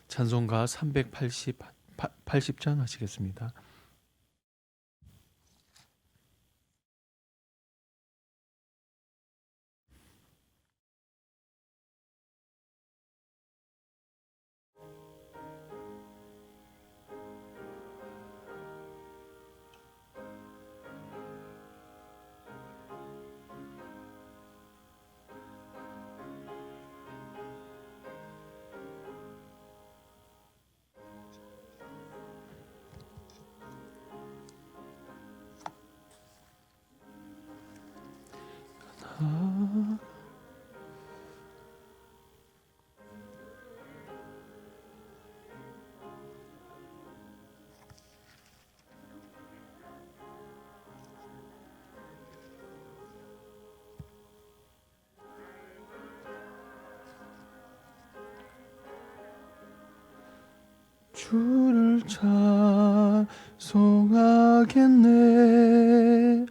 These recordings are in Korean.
찬송가 380장 하시겠습니다. 주를 찬송하겠네.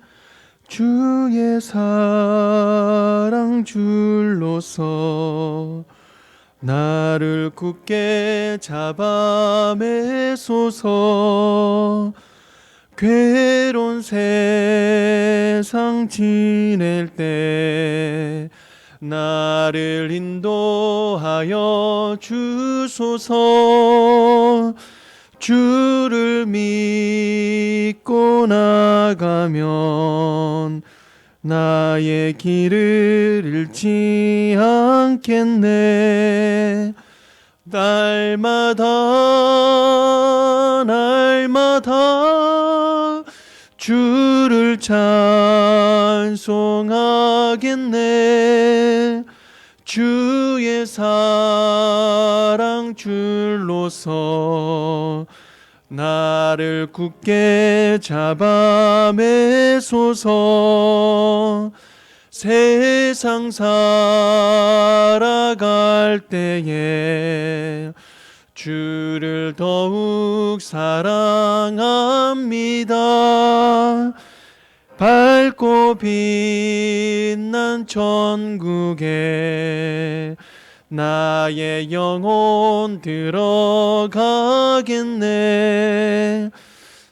주의 사랑 줄로서 나를 굳게 잡아 매소서. 괴로운 세상 지낼 때 나를 인도하여 주소서. 주를 믿고 나가면 나의 길을 잃지 않겠네. 날마다 주를 찬송하겠네. 주의 사랑 줄로서 나를 굳게 잡아 매소서. 세상 살아갈 때에 주를 더욱 사랑합니다. 밝고 빛난 천국에 나의 영혼 들어가겠네.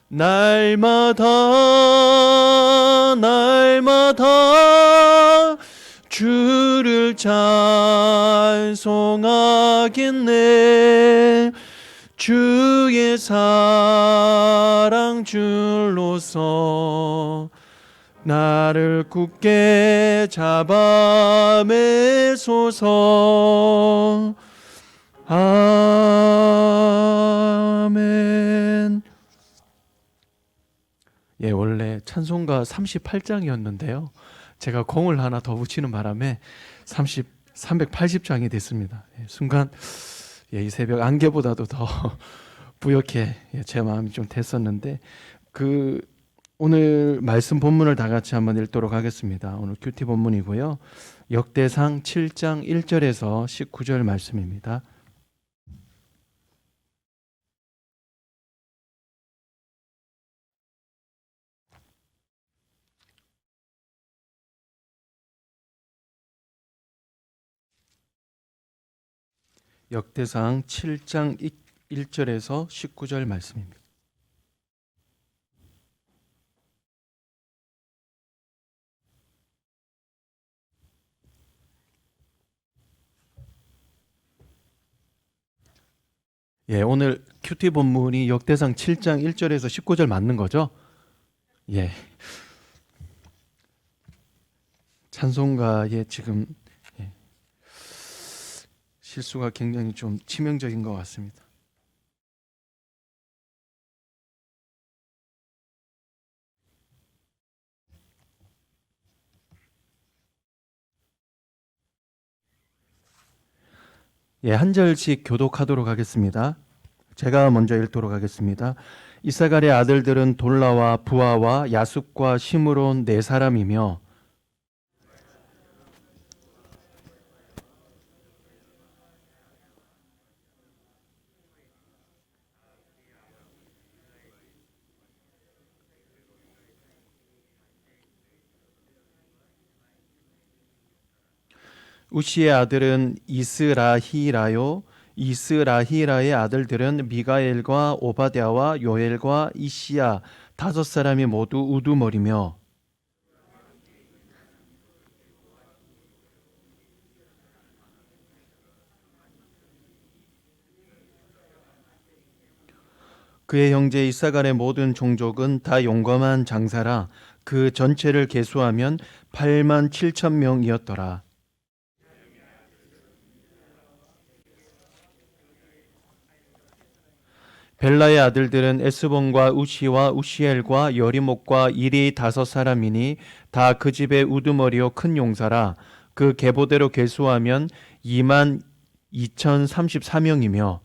날마다 주를 찬송하겠네. 주의 사랑 줄로서 나를 굳게 잡아 매소서. 아멘. 예, 원래 찬송가 38장이었는데요. 제가 공을 하나 더 붙이는 바람에 380장이 됐습니다. 예, 순간 이 새벽 안개보다도 더 부옇게 제 마음이 좀 됐었는데, 오늘 말씀 본문을 다 같이 한번 읽도록 하겠습니다. 오늘 큐티 본문이고요. 역대상 7장 1절에서 19절 말씀입니다. 역대상 7장 1절에서 19절 말씀입니다. 예, 오늘 큐티 본문이 역대상 7장 1절에서 19절 맞는 거죠? 예. 찬송가에 지금 실수가 굉장히 좀 치명적인 것 같습니다. 예, 한 절씩 교독하도록 하겠습니다. 제가 먼저 읽도록 하겠습니다. 이사갈의 아들들은 돌라와 부하와 야숲과 시므론 네 사람이며 우시의 아들은 이스라히라요, 이스라히라의 아들들은 미가엘과 오바댜와 요엘과 이시야 다섯 사람이 모두 우두머리며 그의 형제 이사갈의 모든 종족은 다 용감한 장사라. 그 전체를 계수하면 8만 7천 명이었더라. 벨라의 아들들은 에스본과 우시와 우시엘과 여리목과 일이 다섯 사람이니 다 그 집의 우두머리요 큰 용사라. 그 계보대로 계수하면 2만 2,034명이며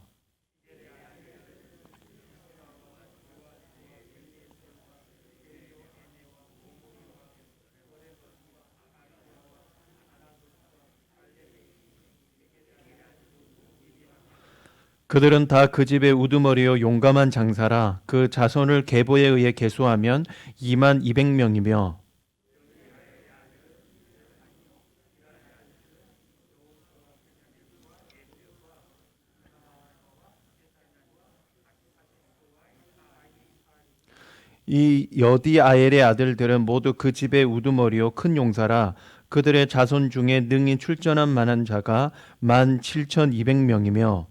그들은 다 그 집의 우두머리요 용감한 장사라. 그 자손을 계보에 의해 계수하면 2만 200명이며 이 여디아엘의 아들들은 모두 그 집의 우두머리요 큰 용사라. 그들의 자손 중에 능히 출전한 만한 자가 17,200명이며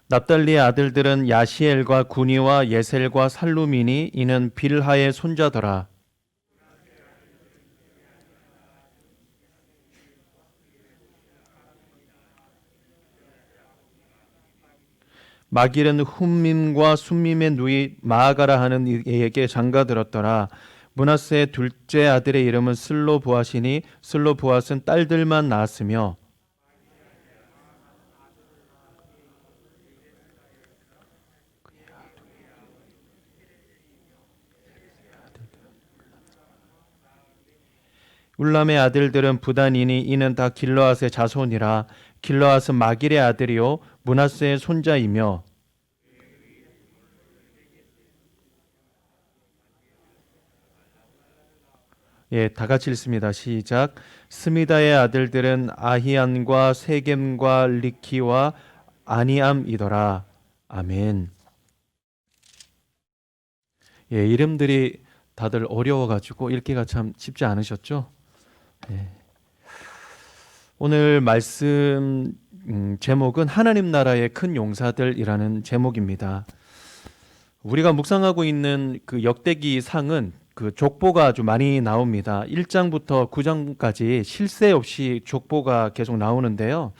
납달리의 아들들은 야시엘과 구니와 예셀과 살루미니 이는 빌하의 손자더라. 마길은 훔밈과 숨밈의 누이 마아가라 하는 이에게 장가들었더라. 므낫세의 둘째 아들의 이름은 슬로보앗이니 슬로보앗은 딸들만 낳았으며 울람의 아들들은 부단이니 이는 다 길르앗의 자손이라. 길르앗은 마길의 아들이요 므낫세의 손자이며 다 같이 읽습니다. 시작. 스미다의 아들들은 아히안과 세겜과 리키와 아니암이더라. 아멘. 이름들이 다들 어려워가지고 읽기가 참 쉽지 않으셨죠? 오늘 말씀 제목은 하나님 나라의 큰 용사들이라는 제목입니다. 우리가 묵상하고 있는 그 역대기 상은 그 족보가 아주 많이 나옵니다. 1장부터 9장까지 쉴 새 없이 족보가 계속 나오는데요.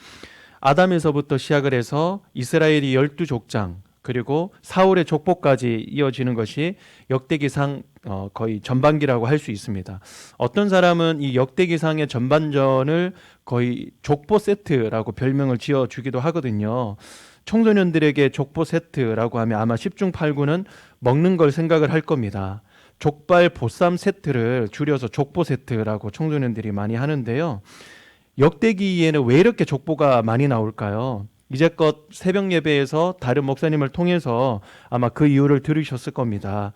아담에서부터 시작을 해서 이스라엘이 12족장 그리고 사울의 족보까지 이어지는 것이 역대기상 거의 전반기라고 할 수 있습니다. 어떤 사람은 이 역대기상의 전반전을 거의 족보 세트라고 별명을 지어주기도 하거든요. 청소년들에게 족보 세트라고 하면 아마 10중 8구는 먹는 걸 생각을 할 겁니다. 족발 보쌈 세트를 줄여서 족보 세트라고 청소년들이 많이 하는데요. 역대기에는 왜 이렇게 족보가 많이 나올까요? 이제껏 새벽 예배에서 다른 목사님을 통해서 아마 그 이유를 들으셨을 겁니다.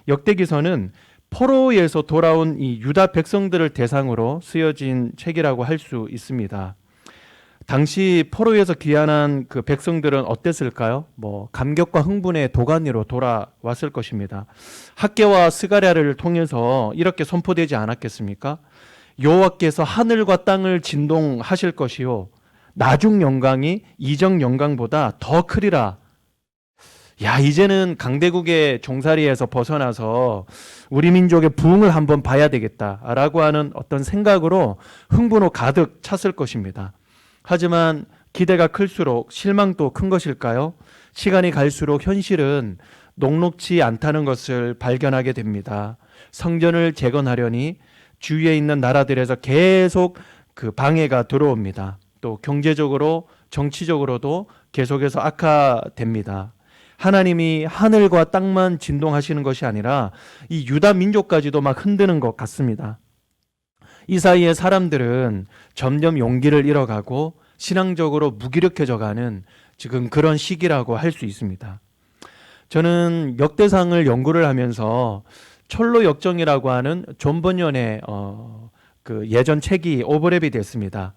역대기서는 포로에서 돌아온 이 유다 백성들을 대상으로 쓰여진 책이라고 할 수 있습니다. 당시 포로에서 귀환한 그 백성들은 어땠을까요? 감격과 흥분의 도가니로 돌아왔을 것입니다. 학개와 스가랴를 통해서 이렇게 선포되지 않았겠습니까? 여호와께서 하늘과 땅을 진동하실 것이요 나중 영광이 이적 영광보다 더 크리라. 이제는 강대국의 종살이에서 벗어나서 우리 민족의 부흥을 한번 봐야 되겠다라고 하는 어떤 생각으로 흥분으로 가득 찼을 것입니다. 하지만 기대가 클수록 실망도 큰 것일까요? 시간이 갈수록 현실은 녹록지 않다는 것을 발견하게 됩니다. 성전을 재건하려니 주위에 있는 나라들에서 계속 그 방해가 들어옵니다. 또 경제적으로 정치적으로도 계속해서 악화됩니다. 하나님이 하늘과 땅만 진동하시는 것이 아니라 이 유다 민족까지도 막 흔드는 것 같습니다. 이 사이에 사람들은 점점 용기를 잃어가고 신앙적으로 무기력해져가는 지금 그런 시기라고 할 수 있습니다. 저는 역대상을 연구를 하면서 철로 역정이라고 하는 존 번연의 그 예전 책이 오버랩이 됐습니다.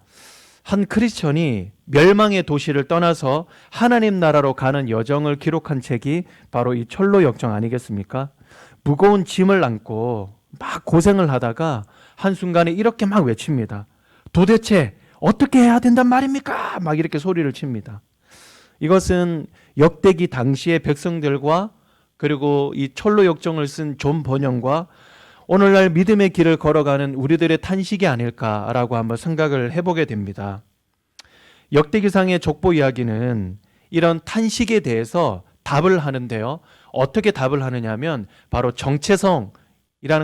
한 크리스천이 멸망의 도시를 떠나서 하나님 나라로 가는 여정을 기록한 책이 바로 이 철로 역정 아니겠습니까? 무거운 짐을 안고 막 고생을 하다가 한순간에 이렇게 막 외칩니다. 도대체 어떻게 해야 된단 말입니까? 막 이렇게 소리를 칩니다. 이것은 역대기 당시의 백성들과 그리고 이 철로 역정을 쓴 존 번영과 오늘날 믿음의 길을 걸어가는 우리들의 탄식이 아닐까라고 한번 생각을 해보게 됩니다. 역대기상의 족보 이야기는 이런 탄식에 대해서 답을 하는데요. 어떻게 답을 하느냐면 바로 정체성이라는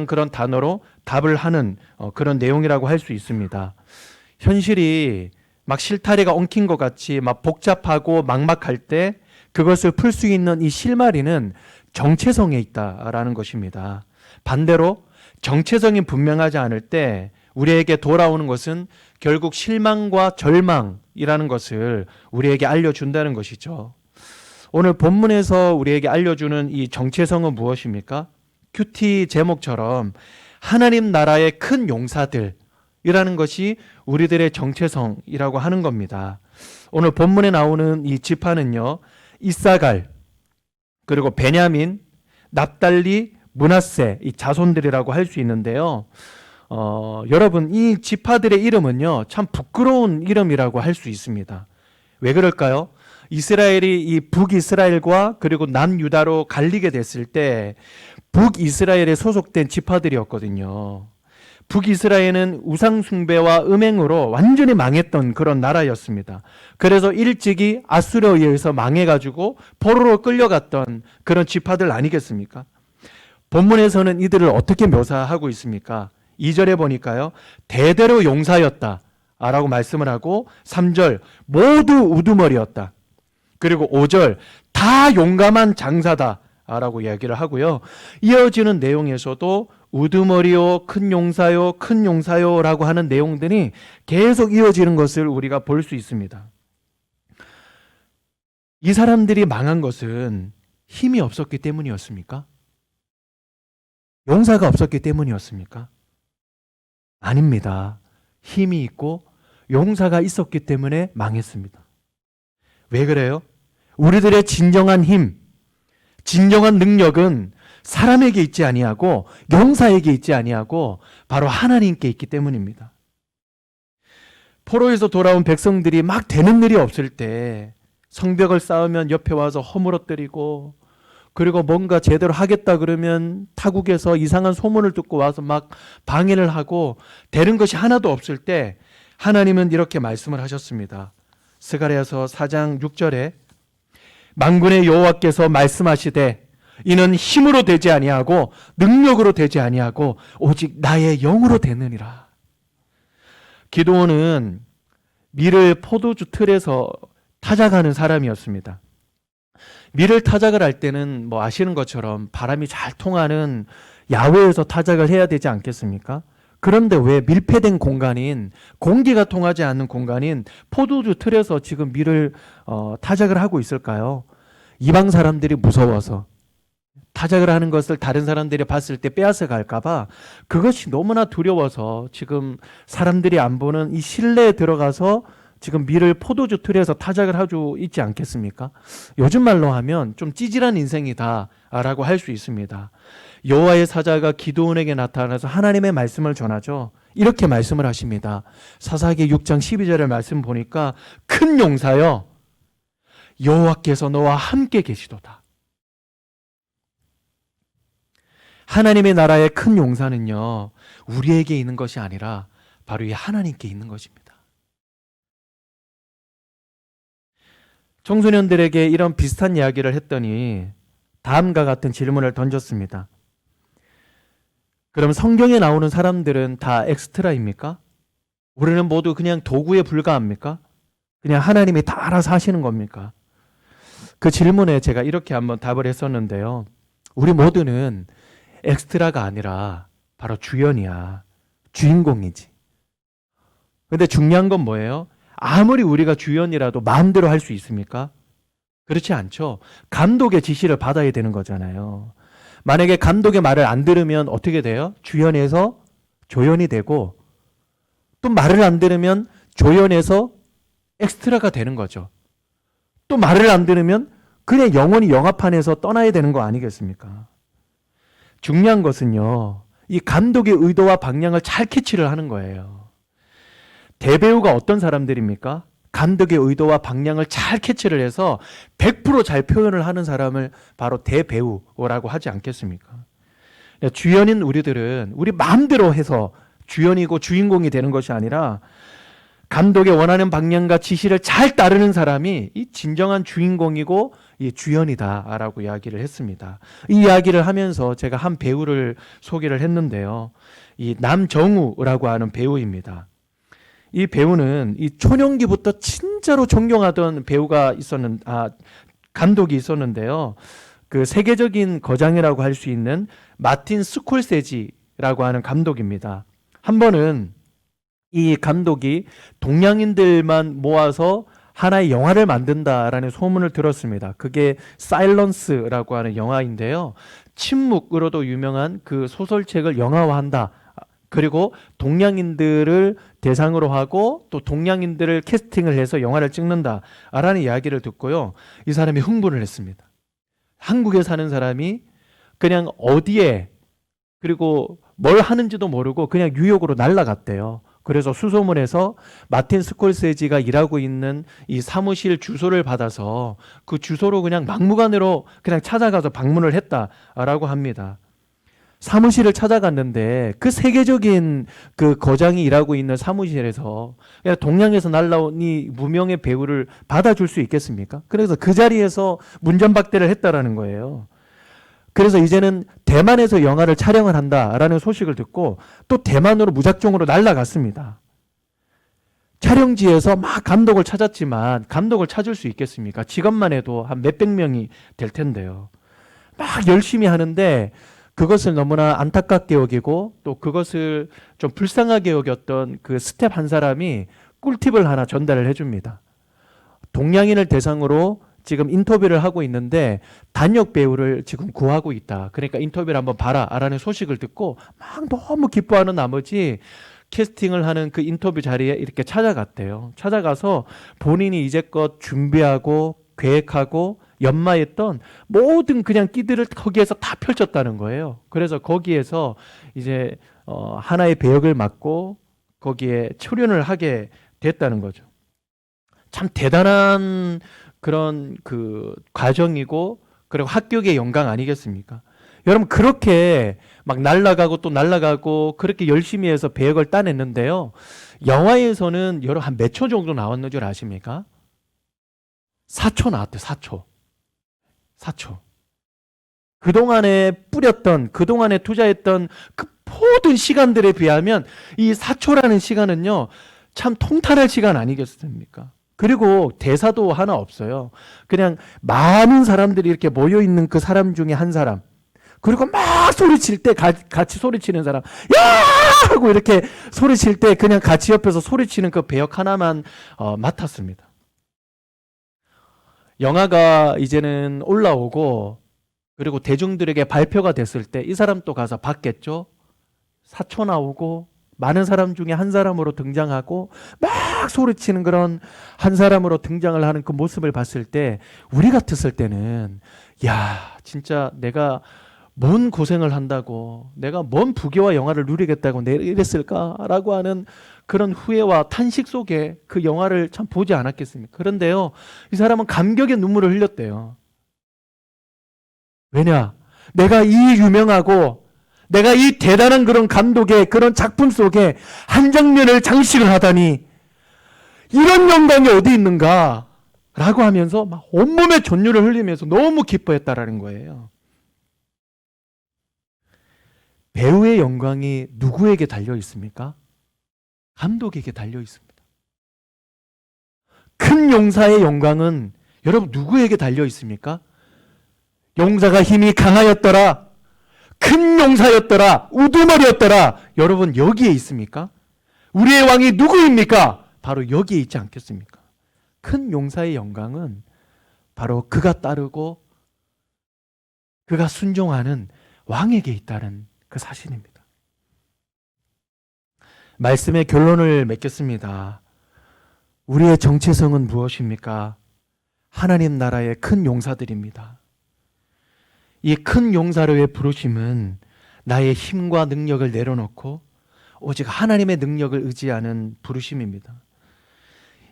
그런 단어로 답을 하는 그런 내용이라고 할 수 있습니다. 현실이 막 실타래가 엉킨 것 같이 막 복잡하고 막막할 때 그것을 풀 수 있는 이 실마리는 정체성에 있다라는 것입니다. 반대로 정체성이 분명하지 않을 때 우리에게 돌아오는 것은 결국 실망과 절망이라는 것을 우리에게 알려준다는 것이죠. 오늘 본문에서 우리에게 알려주는 이 정체성은 무엇입니까? 큐티 제목처럼 하나님 나라의 큰 용사들이라는 것이 우리들의 정체성이라고 하는 겁니다. 오늘 본문에 나오는 이 지파는요, 이사갈, 그리고 베냐민, 납달리, 므낫세, 이 자손들이라고 할 수 있는데요. 여러분, 이 지파들의 이름은요, 참 부끄러운 이름이라고 할 수 있습니다. 왜 그럴까요? 이스라엘이 이 북이스라엘과 그리고 남유다로 갈리게 됐을 때 북이스라엘에 소속된 지파들이었거든요. 북이스라엘은 우상숭배와 음행으로 완전히 망했던 그런 나라였습니다. 그래서 일찍이 아수르에 의해서 망해가지고 포로로 끌려갔던 그런 지파들 아니겠습니까? 본문에서는 이들을 어떻게 묘사하고 있습니까? 2절에 보니까요, 대대로 용사였다 라고 말씀을 하고 3절 모두 우두머리였다. 그리고 5절 다 용감한 장사다 라고 이야기를 하고요. 이어지는 내용에서도 우두머리요, 큰 용사요, 큰 용사요 라고 하는 내용들이 계속 이어지는 것을 우리가 볼 수 있습니다. 이 사람들이 망한 것은 힘이 없었기 때문이었습니까? 용사가 없었기 때문이었습니까? 아닙니다. 힘이 있고 용사가 있었기 때문에 망했습니다. 왜 그래요? 우리들의 진정한 힘, 진정한 능력은 사람에게 있지 아니하고 용사에게 있지 아니하고 바로 하나님께 있기 때문입니다. 포로에서 돌아온 백성들이 막 되는 일이 없을 때 성벽을 쌓으면 옆에 와서 허물어뜨리고, 그리고 뭔가 제대로 하겠다 그러면 타국에서 이상한 소문을 듣고 와서 막 방해를 하고 되는 것이 하나도 없을 때 하나님은 이렇게 말씀을 하셨습니다. 스가랴서 4장 6절에 만군의 여호와께서 말씀하시되 이는 힘으로 되지 아니하고 능력으로 되지 아니하고 오직 나의 영으로 되느니라. 기드온은 밀을 포도주 틀에서 타작하는 사람이었습니다. 밀을 타작을 할 때는 뭐 아시는 것처럼 바람이 잘 통하는 야외에서 타작을 해야 되지 않겠습니까? 그런데 왜 밀폐된 공간인, 공기가 통하지 않는 공간인 포도주 틀에서 지금 밀을 타작을 하고 있을까요? 이방 사람들이 무서워서, 타작을 하는 것을 다른 사람들이 봤을 때 빼앗아 갈까봐 그것이 너무나 두려워서 지금 사람들이 안 보는 이 실내에 들어가서 지금 밀을 포도주 틀에서 타작을 하고 있지 않겠습니까? 요즘 말로 하면 좀 찌질한 인생이다라고 할 수 있습니다. 여호와의 사자가 기드온에게 나타나서 하나님의 말씀을 전하죠. 이렇게 말씀을 하십니다. 사사기 6장 12절의 말씀 보니까 큰 용사여 여호와께서 너와 함께 계시도다. 하나님의 나라의 큰 용사는요, 우리에게 있는 것이 아니라 바로 이 하나님께 있는 것입니다. 청소년들에게 이런 비슷한 이야기를 했더니 다음과 같은 질문을 던졌습니다. 그럼 성경에 나오는 사람들은 다 엑스트라입니까? 우리는 모두 그냥 도구에 불과합니까? 그냥 하나님이 다 알아서 하시는 겁니까? 그 질문에 제가 이렇게 한번 답을 했었는데요. 우리 모두는 엑스트라가 아니라 바로 주연이야. 주인공이지. 근데 중요한 건 뭐예요? 아무리 우리가 주연이라도 마음대로 할 수 있습니까? 그렇지 않죠. 감독의 지시를 받아야 되는 거잖아요. 만약에 감독의 말을 안 들으면 어떻게 돼요? 주연에서 조연이 되고 또 말을 안 들으면 조연에서 엑스트라가 되는 거죠. 또 말을 안 들으면 그냥 영원히 영화판에서 떠나야 되는 거 아니겠습니까? 중요한 것은요, 이 감독의 의도와 방향을 잘 캐치를 하는 거예요. 대배우가 어떤 사람들입니까? 감독의 의도와 방향을 잘 캐치를 해서 100%잘 표현을 하는 사람을 바로 대배우라고 하지 않겠습니까? 주연인 우리들은 우리 마음대로 해서 주연이고 주인공이 되는 것이 아니라 감독의 원하는 방향과 지시를 잘 따르는 사람이 이 진정한 주인공이고 이 주연이다라고 이야기를 했습니다. 이 이야기를 하면서 제가 한 배우를 소개를 했는데요. 이 남정우라고 하는 배우입니다. 이 배우는 이 초년기부터 진짜로 존경하던 배우가 감독이 있었는데요. 그 세계적인 거장이라고 할 수 있는 마틴 스콜세지라고 하는 감독입니다. 한 번은 이 감독이 동양인들만 모아서 하나의 영화를 만든다라는 소문을 들었습니다. 그게 사일런스라고 하는 영화인데요. 침묵으로도 유명한 그 소설책을 영화화한다. 그리고 동양인들을 대상으로 하고 또 동양인들을 캐스팅을 해서 영화를 찍는다라는 이야기를 듣고요. 이 사람이 흥분을 했습니다. 한국에 사는 사람이 그냥 어디에 그리고 뭘 하는지도 모르고 그냥 뉴욕으로 날아갔대요. 그래서 수소문에서 마틴 스콜세지가 일하고 있는 이 사무실 주소를 받아서 그 주소로 그냥 막무가내로 그냥 찾아가서 방문을 했다라고 합니다. 사무실을 찾아갔는데 그 세계적인 그 거장이 일하고 있는 사무실에서 그냥 동양에서 날라온 이 무명의 배우를 받아줄 수 있겠습니까? 그래서 그 자리에서 문전박대를 했다라는 거예요. 그래서 이제는 대만에서 영화를 촬영을 한다라는 소식을 듣고 또 대만으로 무작정으로 날아갔습니다. 촬영지에서 막 감독을 찾았지만 감독을 찾을 수 있겠습니까? 직원만 해도 한 몇백 명이 될 텐데요. 막 열심히 하는데 그것을 너무나 안타깝게 여기고 또 그것을 좀 불쌍하게 여겼던 그 스텝 한 사람이 꿀팁을 하나 전달을 해줍니다. 동양인을 대상으로 지금 인터뷰를 하고 있는데 단역 배우를 지금 구하고 있다. 그러니까 인터뷰를 한번 봐라 라는 소식을 듣고 막 너무 기뻐하는 나머지 캐스팅을 하는 그 인터뷰 자리에 이렇게 찾아갔대요. 찾아가서 본인이 이제껏 준비하고 계획하고 연마했던 모든 그냥 끼들을 거기에서 다 펼쳤다는 거예요. 그래서 거기에서 이제 하나의 배역을 맡고 거기에 출연을 하게 됐다는 거죠. 참 대단한 그런 그 과정이고 그리고 합격의 영광 아니겠습니까? 여러분 그렇게 막 날아가고 또 날아가고 그렇게 열심히 해서 배역을 따냈는데요. 영화에서는 여러분 한 몇 초 정도 나왔는 줄 아십니까? 4초 나왔대요. 4초. 4초. 그동안에 뿌렸던 그동안에 투자했던 그 모든 시간들에 비하면 이 4초라는 시간은요. 참 통탄할 시간 아니겠습니까? 그리고 대사도 하나 없어요. 그냥 많은 사람들이 이렇게 모여있는 그 사람 중에 한 사람. 그리고 막 소리칠 때 같이 소리치는 사람. 야! 하고 이렇게 소리칠 때 그냥 같이 옆에서 소리치는 그 배역 하나만 맡았습니다. 영화가 이제는 올라오고 그리고 대중들에게 발표가 됐을 때 이 사람 또 가서 봤겠죠? 4초 나오고 많은 사람 중에 한 사람으로 등장하고 막 소리치는 그런 한 사람으로 등장을 하는 그 모습을 봤을 때 우리 같았을 때는 야 진짜 내가 뭔 고생을 한다고 내가 뭔 부귀와 영화를 누리겠다고 내가 이랬을까라고 하는 그런 후회와 탄식 속에 그 영화를 참 보지 않았겠습니까? 그런데요 이 사람은 감격의 눈물을 흘렸대요. 왜냐? 내가 이 유명하고 내가 이 대단한 그런 감독의 그런 작품 속에 한 장면을 장식을 하다니 이런 영광이 어디 있는가? 라고 하면서 막 온몸에 전율을 흘리면서 너무 기뻐했다라는 거예요. 배우의 영광이 누구에게 달려 있습니까? 감독에게 달려 있습니다. 큰 용사의 영광은 여러분 누구에게 달려 있습니까? 용사가 힘이 강하였더라. 큰 용사였더라. 우두머리였더라. 여러분 여기에 있습니까? 우리의 왕이 누구입니까? 바로 여기에 있지 않겠습니까? 큰 용사의 영광은 바로 그가 따르고 그가 순종하는 왕에게 있다는 그 사실입니다. 말씀의 결론을 맺겠습니다. 우리의 정체성은 무엇입니까? 하나님 나라의 큰 용사들입니다. 이 큰 용사로의 부르심은 나의 힘과 능력을 내려놓고 오직 하나님의 능력을 의지하는 부르심입니다.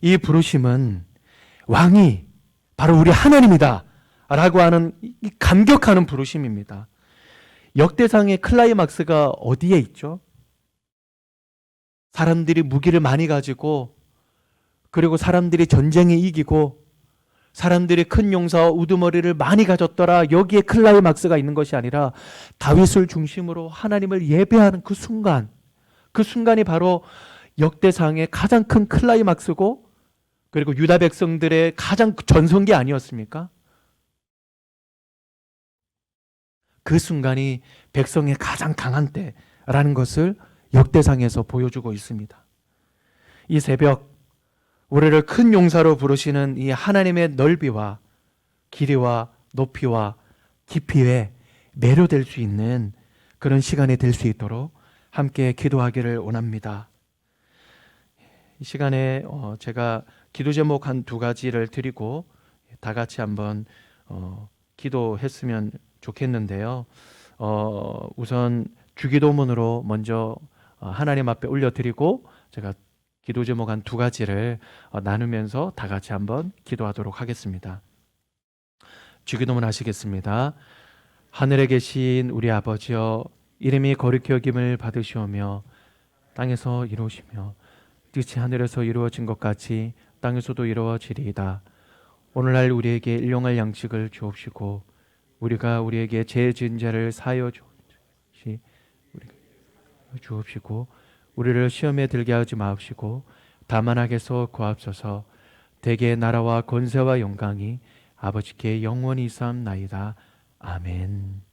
이 부르심은 왕이 바로 우리 하나님이다 라고 하는 이 감격하는 부르심입니다. 역대상의 클라이막스가 어디에 있죠? 사람들이 무기를 많이 가지고, 그리고 사람들이 전쟁에 이기고, 사람들이 큰 용사와 우두머리를 많이 가졌더라, 여기에 클라이막스가 있는 것이 아니라 다윗을 중심으로 하나님을 예배하는 그 순간, 그 순간이 바로 역대상의 가장 큰 클라이막스고, 그리고 유다 백성들의 가장 전성기 아니었습니까? 그 순간이 백성의 가장 강한 때라는 것을 역대상에서 보여주고 있습니다. 이 새벽 우리를 큰 용사로 부르시는 이 하나님의 넓이와 길이와 높이와 깊이에 매료될 수 있는 그런 시간이 될 수 있도록 함께 기도하기를 원합니다. 이 시간에 제가 기도 제목 한 두 가지를 드리고 다 같이 한번 기도했으면 좋겠는데요. 우선 주기도문으로 먼저 하나님 앞에 올려드리고 제가 기도 제목 한 두 가지를 나누면서 다 같이 한번 기도하도록 하겠습니다. 주기도문 하시겠습니다. 하늘에 계신 우리 아버지여, 이름이 거룩히 여김을 받으시오며 땅에서 이루어지며 뜻이 하늘에서 이루어진 것 같이 땅에서도 이루어지리이다. 오늘날 우리에게 일용할 양식을 주옵시고 우리가 우리에게 죄 지은 자를 사하여 주옵시고 우리를 시험에 들게 하지 마옵시고 다만 악에서 구하옵소서. 대개 나라와 권세와 영광이 아버지께 영원히 있사옵나이다. 아멘.